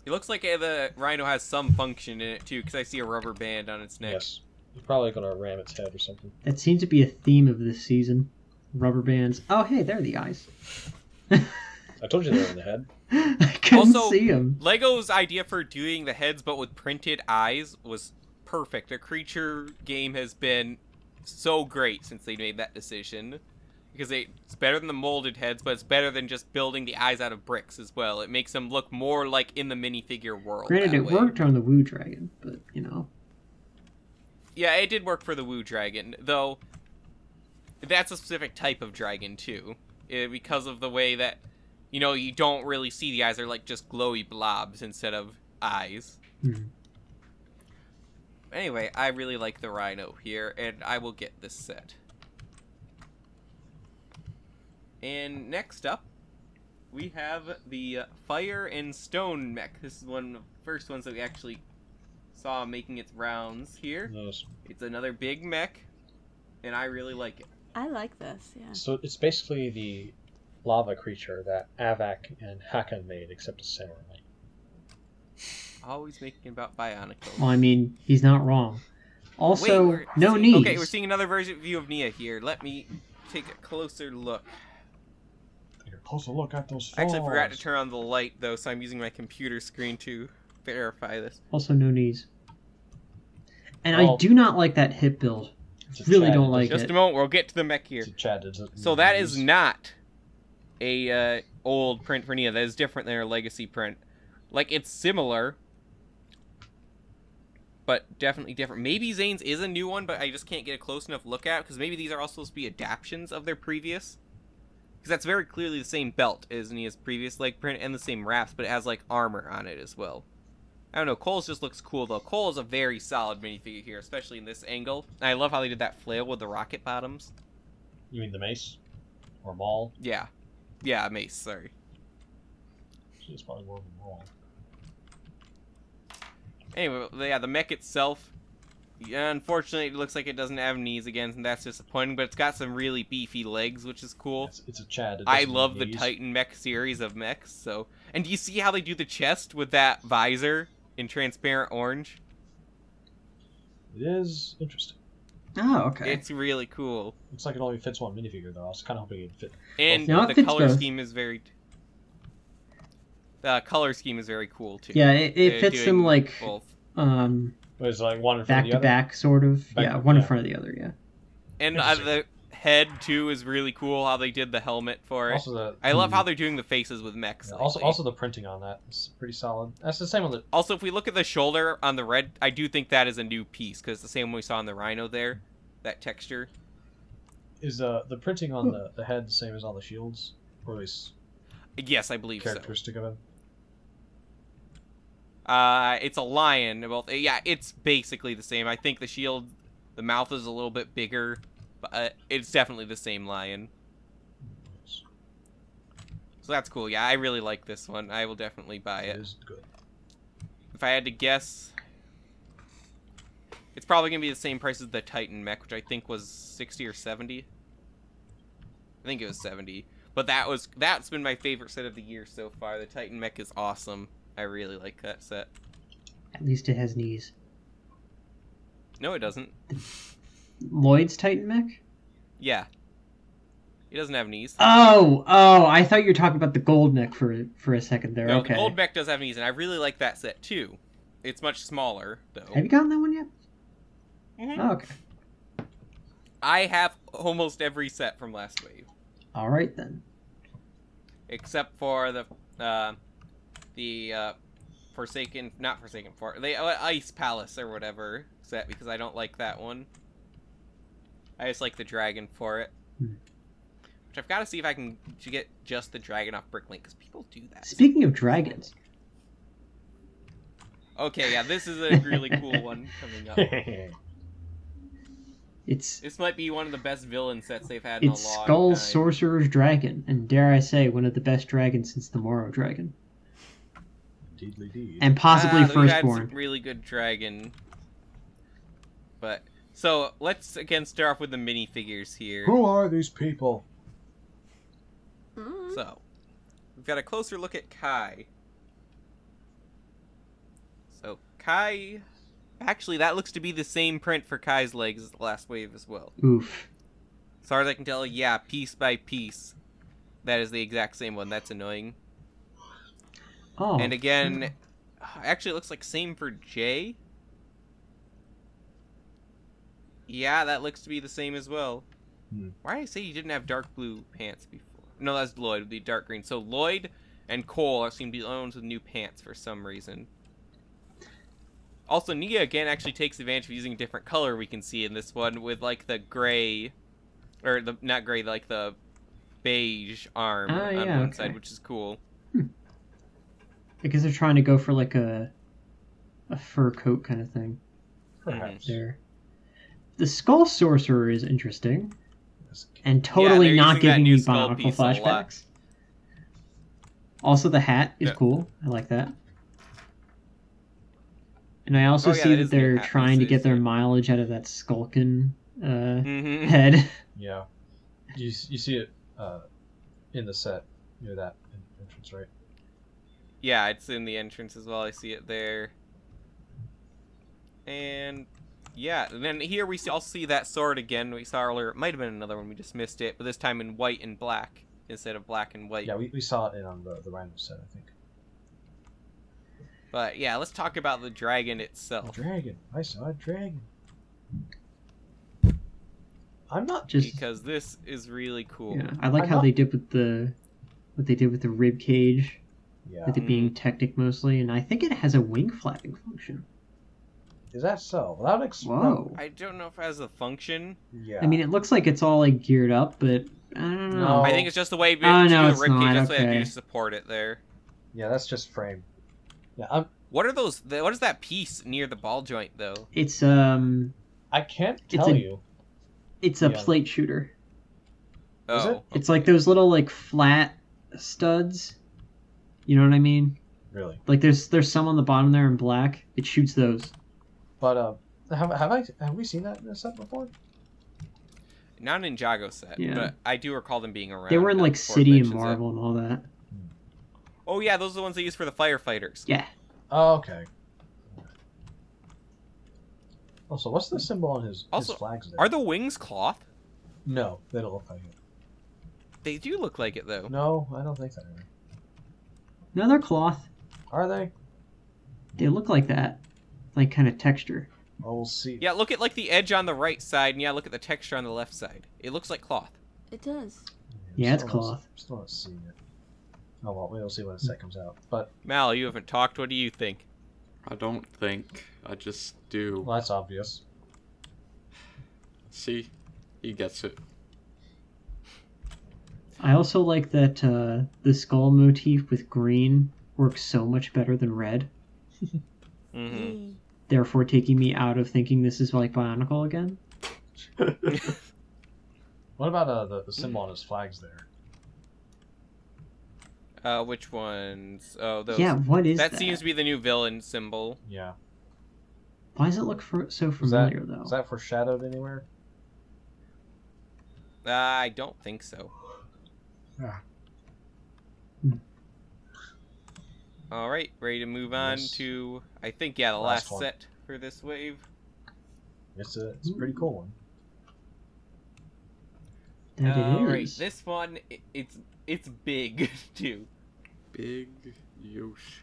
It looks like the Rhino has some function in it too, because I see a rubber band on its neck. Yes. You're probably gonna ram its head or something. That seems to be a theme of this season. Rubber bands. Oh hey, there are the eyes. I told you they were in the head. I couldn't Also, see them. Lego's idea for doing the heads but with printed eyes was perfect. The creature game has been so great since they made that decision. because it's better than the molded heads, but it's better than just building the eyes out of bricks as well. It makes them look more like in the minifigure world. Granted, it worked on the Woo Dragon, but you know. Yeah, it did work for the Woo Dragon, though. That's a specific type of dragon too, because of the way that, you know, you don't really see the eyes. They're like just glowy blobs instead of eyes. Mm-hmm. Anyway, I really like the Rhino here, and I will get this set. And next up, we have the Fire and Stone mech. This is one of the first ones that we actually saw making its rounds here. Yes. It's another big mech, and I really like it. I like this, yeah. So it's basically the lava creature that Avak and Hakan made, except a samurai. Always making about Bionicle. Well, I mean, he's not wrong. Also, Wait, no knees. Okay, we're seeing another view of Nia here. Let me take a closer look. Take a closer look at those Actually, I forgot to flaws. turn on the light, though, so I'm using my computer screen to verify this. Also, no knees. And Well, I do not like that hip build. It's a Really Chad. don't like Just it. a moment, we'll get to the mech here. It's a Chad. It's a- So that is not a old print for Nia. That is different than her legacy print. Like, it's similar, but definitely different. Maybe Zane's is a new one, but I just can't get a close enough look at it, because maybe these are also supposed to be adaptions of their previous. Because that's very clearly the same belt as Nia's previous leg print, and the same wraps, but it has, like, armor on it as well. I don't know, Cole's just looks cool, though. Cole is a very solid minifigure here, especially in this angle. And I love how they did that flail with the rocket bottoms. You mean the mace? Or maul? Yeah. Yeah, Mace, sorry. It's probably more of a maul. Anyway, yeah, the mech itself, yeah, unfortunately, it looks like it doesn't have knees again, and that's disappointing, but it's got some really beefy legs, which is cool. It's a Chad. It I doesn't love need the knees. Titan mech series of mechs, so... And do you see how they do the chest with that visor in transparent orange? It is interesting. Oh, okay. It's really cool. Looks like it only fits one minifigure, though. I was kind of hoping it'd fit. And No, it the fits color both. scheme is very... The color scheme is very cool, too. Yeah, it They're fits them doing like both. Wait, is it like one in front back of the to other? back, sort of. Back- Yeah, one in yeah. front of the other. Yeah. And Interesting. the head, too, is really cool, how they did the helmet for it. Also, the I love how they're doing the faces with mechs. lately. also the printing on that is pretty solid. That's the same with it. Also, if we look at the shoulder on the red, I do think that is a new piece, because it's the same one we saw on the Rhino there. That texture. Is the printing on the head the same as on the shields, or at least Yes, I believe so. characteristic of it? It's a lion. Well, yeah, it's basically the same. I think the shield, the mouth is a little bit bigger, but it's definitely the same lion. So that's cool. Yeah, I really like this one. I will definitely buy It it. is good. If I had to guess, it's probably going to be the same price as the Titan mech, which I think was 60 or 70. I think it was 70. But that's been my favorite set of the year so far. The Titan mech is awesome. I really like that set. At least it has knees. No, it doesn't. Lloyd's Titan mech? Yeah. It doesn't have knees. Oh, I thought you were talking about the gold mech for a second there. No, Okay. the gold mech does have knees, and I really like that set too. It's much smaller, though. Have you gotten that one yet? Mhm. Oh, okay. I have almost every set from last wave, All right then. except for the not Forsaken Fort, the Ice Palace or whatever set, because I don't like that one. I just like the dragon for it. Which I've got to see if I can get just the dragon off Bricklink, because people do that. Speaking of dragons, Okay, yeah, this is a really cool one coming up. it's This might be one of the best villain sets they've had in a long Skull time. Sorcerer's Dragon, and dare I say, one of the best dragons since the Morrow Dragon, Indeed. and possibly We've had Firstborn. some really good dragon. But so let's again start off with the minifigures here. Who are these people? Mm. So we've got a closer look at Kai. So Kai, actually, that looks to be the same print for Kai's legs as the last wave as well. Oof. As far as I can tell, yeah, piece by piece, that is the exact same one. That's annoying. Oh. And again, actually, it looks like same for Jay. Yeah, that looks to be the same as well. Why did I say you didn't have dark blue pants before? No, that's Lloyd, the dark green. So Lloyd and Cole seem to be the only ones with new pants for some reason. Also, Nia again actually takes advantage of using a different color we can see in this one with like the gray, or the not gray, like the beige arm on one side, which is cool. Because they're trying to go for like a fur coat kind of thing. Perhaps. There. The Skull Sorcerer is interesting. And totally they're not using that giving new me skull Bionicle piece a lot. flashbacks. Also, the hat is Yeah. cool. I like that. And I also Oh, yeah, see that that is new they're hat trying to pieces, get their yeah. mileage out of that Skulkin Mm-hmm. head. Yeah. You see it in the set near that entrance, right? Yeah, it's in the entrance as well. I see it there. And yeah, and then here we also see that sword again we saw earlier. It might have been another one, we just missed it, but this time in white and black instead of black and white. Yeah, we saw it on the Rhino set, I think. But yeah, let's talk about the dragon A itself. dragon. I saw a dragon. I'm not Just Because this is really cool. yeah, I like I'm how not- they did with what they did with the rib cage, Yeah. with it being Technic mostly, and I think it has a wing flapping function. Is that so? Without Whoa. I don't know if it has a function. Yeah. I mean, it looks like it's all like geared up, but I don't know. No. I think it's just the way we Oh, do no, the it's ribcage. not, That's what I okay. do to support it there. Yeah, that's just frame. Yeah, What are those? What is that piece near the ball joint though? It's I can't It's tell a- you. it's a Yeah. plate shooter. Is Oh, it? It's like those little like flat studs. You know what I mean? Really. Like there's some on the bottom there in black. It shoots those. But have we seen that in a set before? not in Ninjago set, Yeah. but I do recall them being around. They were in like before it City and mentions it. Marvel and all that. Oh yeah, those are the ones they use for the firefighters. Yeah. Oh, okay. Also, what's the symbol on his Also, flags there? Are the wings cloth? No, they don't look like it. They do look like it though. No, I don't think so. No, they're cloth. Are they? They look like that. Like kind of texture. Oh, we'll see. Yeah, look at like the edge on the right side, and yeah, look at the texture on the left side. It looks like cloth. It does. Yeah, it's Still not- cloth. Still not seeing it. Oh well, we'll see when the set comes out. But Mal, you haven't talked. What do you think? I don't think. I just do. well, that's obvious. See? He gets it. I also like that the skull motif with green works so much better than red. Mm-hmm. Yay. Therefore, taking me out of thinking this is like Bionicle again. What about the symbol on his flags there? Which ones? Oh, those. Yeah, what is that? That seems to be the new villain symbol. Yeah. Why does it look so Is familiar though? Is that foreshadowed anywhere? I don't think so. Ah. All right, ready to move on Yes. to I think yeah the Last last one. set for this wave. It's a pretty cool one. That All it right, is. this one it's big too. Big Yoshi.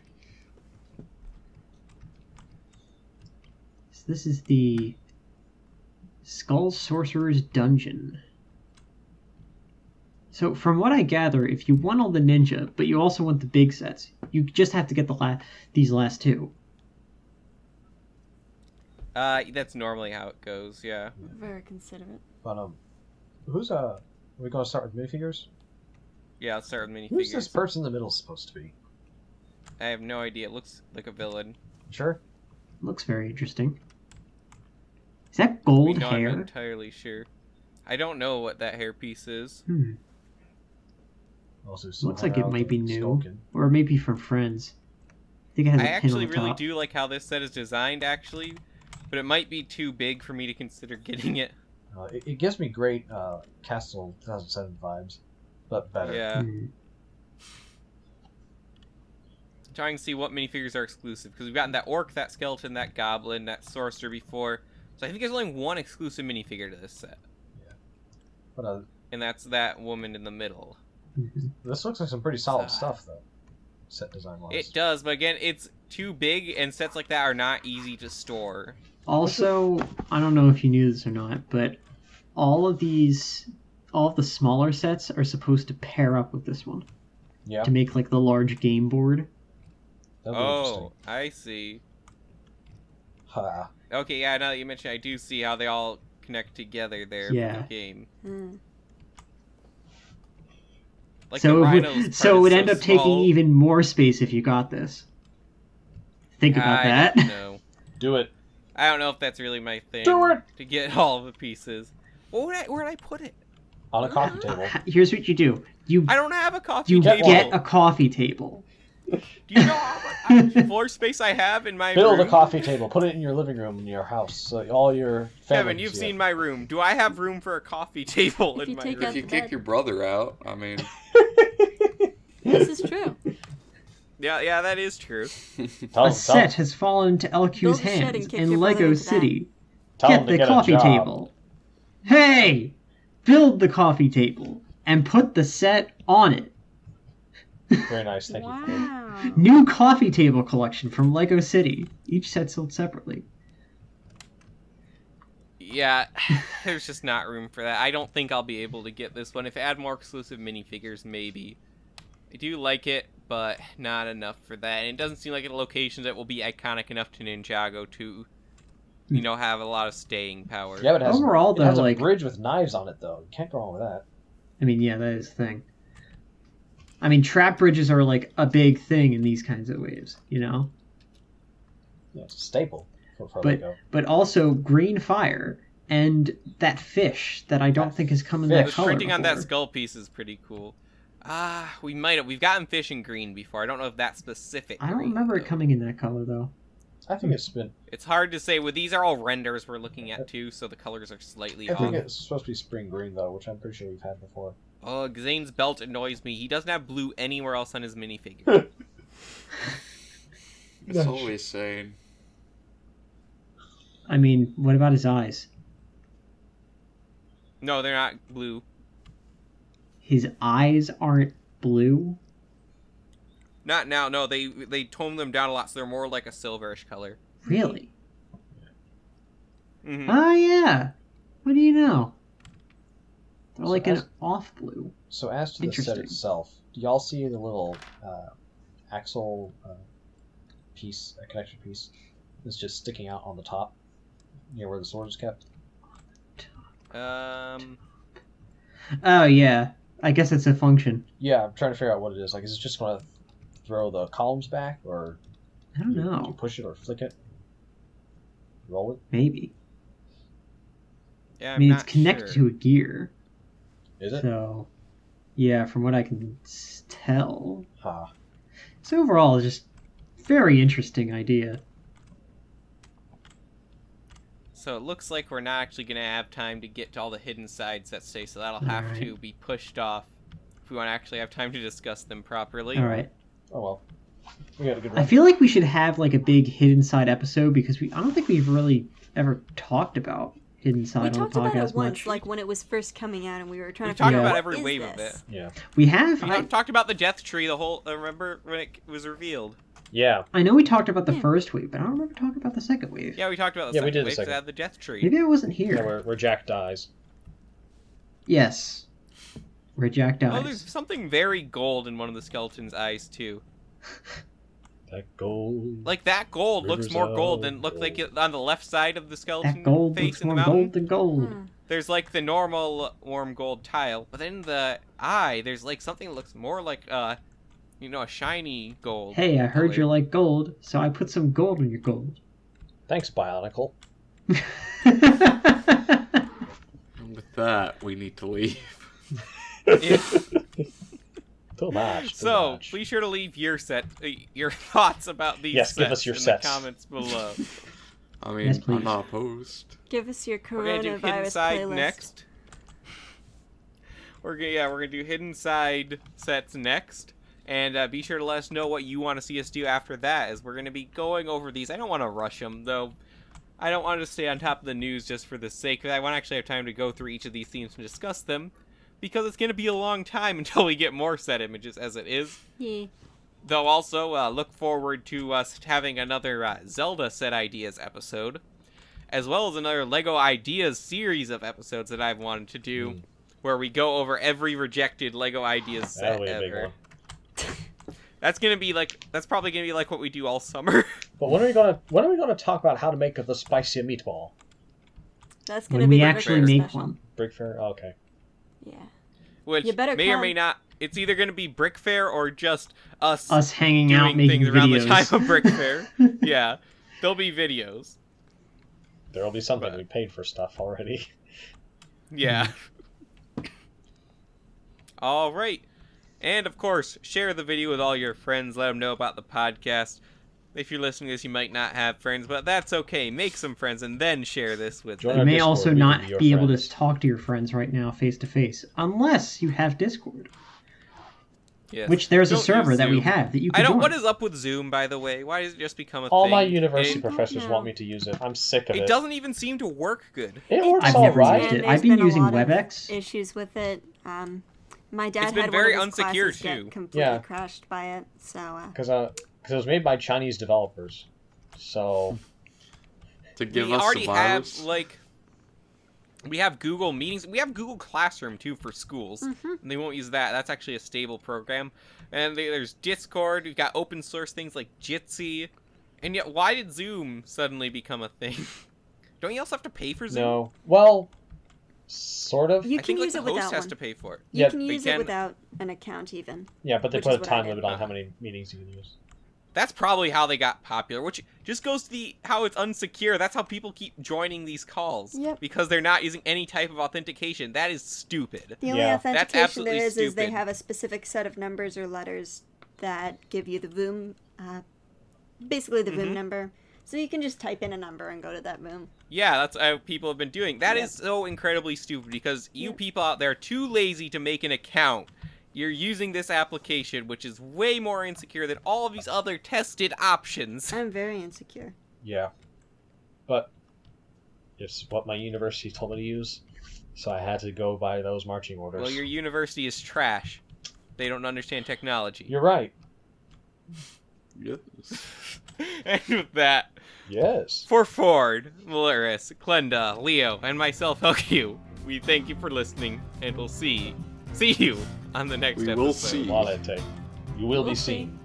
So this is the Skull Sorcerer's Dungeon. So from what I gather, if you want all the ninja, but you also want the big sets, you just have to get these last two. That's normally how it goes. Yeah. Very considerate. But who's are we gonna start with minifigures? Yeah, I'll start with minifigures. Who's this person in the middle supposed to be? I have no idea. It looks like a villain. Sure. Looks very interesting. Is that I gold mean, no, I'm hair? not entirely sure. I don't know what that hairpiece is. Also, Looks like it might be new. Skulkin. Or maybe from Friends. I think it has I a pin actually on the really top. do like how this set is designed, actually, but it might be too big for me to consider getting it. It gives me great Castle 2007 vibes, but better. Yeah. Hmm. Trying to see what minifigures are exclusive, because we've gotten that orc, that skeleton, that goblin, that sorcerer before. So I think there's only one exclusive minifigure to this set, But and that's that woman in the middle. Mhm. this looks like some pretty solid stuff, though. Set design wise. It does, but again, it's too big, and sets like that are not easy to store. Also, I don't know if you knew this or not, but all of the smaller sets are supposed to pair up with this one Yeah. to make like the large game board. That'd be Oh, I see. Ha. Okay, yeah, now that you mention, I do see how they all connect together there Yeah. for the game. Mm. Like So the it Rhino's would, part so it is would so end up taking small. even more space if you got this. Think about that. I don't know. Do it. I don't know if that's really my thing. Do it! To get all of the pieces. Where'd I put it? On a coffee table. Here's what you do. You I don't have a coffee you table. get a coffee table. Do you know how much floor space I have in my Build room? a coffee table. Put it in your living room in your house. So all your family Kevin, can you've see seen it. my room. Do I have room for a coffee table If in you my take room? If you the kick bed. your brother out, I mean, This is true. Yeah, that is true. Tell A him, set has fallen into LQ's Build a shed hands and kick in your brother Lego into that. City. tell him Get to the get coffee a job. table. Hey! Build the coffee table and put the set on it. Very nice. Thank you. Wow. New coffee table collection from Lego City. Each set sold separately. Yeah, there's just not room for that. I don't think I'll be able to get this one. If I add more exclusive minifigures, maybe. I do like it, but not enough for that. And it doesn't seem like a location that will be iconic enough to Ninjago to, have a lot of staying power. Yeah, but it has, Overall, it though, has a like- bridge with knives on it, though. You can't go wrong with that. I mean, yeah, that is the thing. I mean, trap bridges are like a big thing in these kinds of waves, Yeah, it's a staple for Lego. But also green fire and that fish that I don't That think has come in fish. that The color printing on that before. skull piece is pretty cool. We've gotten fish in green before. I don't know if that's specific. I don't green, remember it though. coming in that color though. I think it's been. It's hard to say. Well, these are all renders we're looking at too, so the colors are slightly I off. think it's supposed to be spring green though, which I'm pretty sure we've had before. Oh, Zane's belt annoys me. He doesn't have blue anywhere else on his minifigure. it's always saying. I mean, what about his eyes? No, they're not blue. His eyes aren't blue? Not now. No, they toned them down a lot, so they're more like a silverish color. Really? Hmm Oh yeah. What do you know? They're So like an as- off blue. So as to the set Interesting. itself, do y'all see the little axle piece, a connection piece, that's just sticking out on the top, near where the sword is kept? Oh yeah. I guess it's a function. Yeah, I'm trying to figure out what it is. Like, is it just going to throw the columns back, or I don't do you know. push it or flick it, roll it? Maybe. Yeah, I mean, I'm it's not connected sure. to a gear. Is it? So, yeah, from what I can tell. Ha. So overall, it's just very interesting idea. So it looks like we're not actually going to have time to get to all the hidden sides that stay, so that'll have Alright. to be pushed off if we want to actually have time to discuss them properly. All right. Oh well. We got a good I run. feel like we should have like a big hidden side episode because I don't think we've really ever talked about hidden We side on talked the about podcast it once, much. like when it was first coming out, and we were trying We've to talked figure about out every what wave is of this? it. Yeah. We have. We talked about the death tree, the whole. Remember when it was revealed? Yeah. I know we talked about the Yeah. first wave, but I don't remember talking about the second wave. Yeah, we talked about the Yeah, we second did the wave 'cause second. it had the death tree. Maybe I wasn't here. Yeah, where Jack dies. Yes. Where Jack dies. Oh, there's something very gold in one of the skeleton's eyes too. That gold. Like that gold looks Rivers more gold of than looked like gold. it on the left side of the skeleton that gold face looks in the more mountain. gold than gold. Hmm. There's like the normal warm gold tile, but then the eye, there's like something that looks more like a shiny gold. Hey, I heard color. you like gold, so I put some gold in your gold. Thanks, Bionicle. And with that, we need to leave. Yeah. Too much. So be sure to leave your thoughts about these Yes, sets give us your in sets. the comments below. I mean, Yes, please. I'm not opposed. Give us your We're gonna do hidden coronavirus side playlist. next. We're gonna do hidden side sets next, and be sure to let us know what you want to see us do after that, as we're gonna be going over these. I don't want to rush them though. I don't want to stay on top of the news just for the sake of it. I want to actually have time to go through each of these themes and discuss them, because it's gonna be a long time until we get more set images as it is. Yeah. Though also look forward to us having another Zelda set ideas episode. as well as another Lego Ideas series of episodes that I've wanted to do, where we go over every rejected Lego Ideas set That'll be a big ever. one. That's probably gonna be like what we do all summer. But when are we gonna talk about how to make the spicy meatball? That's gonna When be we the actually Brick Fair make special. one. Brick Fair? Oh, okay. Yeah. Which You better may or come. may not. It's either gonna be Brick Fair or just us Us hanging doing out making things around the videos. time of Brick Fair. Yeah, there'll be videos. There'll be something. But- We paid for stuff already. Yeah. All right. And of course, share the video with all your friends. Let them know about the podcast. If you're listening to this, you might not have friends, but that's okay. Make some friends and then share this with Join them. You our may Discord, also we can not be your be able friends. to talk to your friends right now face to face, unless you have Discord. Yes. Which there's a Don't server use that we Zoom. have that you I can don't. join. What is up with Zoom, by the way? Why does it just become a All thing? my university It, professors know. want me to use it. I'm sick of it. it doesn't even seem to work good. It works I've all never right. used it. And I've there's been been a using lot of WebEx. Issues with it. My dad It's been had very one of his unsecure, classes too. get completely Yeah. crashed by it. So Because it was made by Chinese developers. So To give We us already the have virus. we have Google Meetings. We have Google Classroom too for schools. Mhm. And they won't use that. That's actually a stable program. And there's Discord. We've got open source things like Jitsi. And yet, why did Zoom suddenly become a thing? Don't you also have to pay for Zoom? no, well, sort of. you I can think like use the it host without has one. to pay for it. You Yeah, can but use you it can- without an account even. Yeah, but they Which put is a what time I did. limit on how many meetings you can use. That's probably how they got popular, which just goes to how it's unsecure. That's how people keep joining these calls. Yep. Because they're not using any type of authentication. That is stupid. The only Yeah. That's authentication there absolutely is they stupid. have a specific set of numbers or letters that give you the VOOM, basically the Mm-hmm. VOOM number. So you can just type in a number and go to that VOOM. Yeah, that's how people have been doing. That Yep. is so incredibly stupid because you Yep. people out there are too lazy to make an account. You're using this application, which is way more insecure than all of these other tested options. I'm very insecure. Yeah, but it's what my university told me to use, so I had to go by those marching orders. Well, your university is trash. They don't understand technology. You're right. Yes. And with that, Yes. for Ford, Valeris, Glenda, Leo, and myself, LQ, we thank you for listening, and we'll see you on the next We episode. will see. While I take, you will be We'll seen.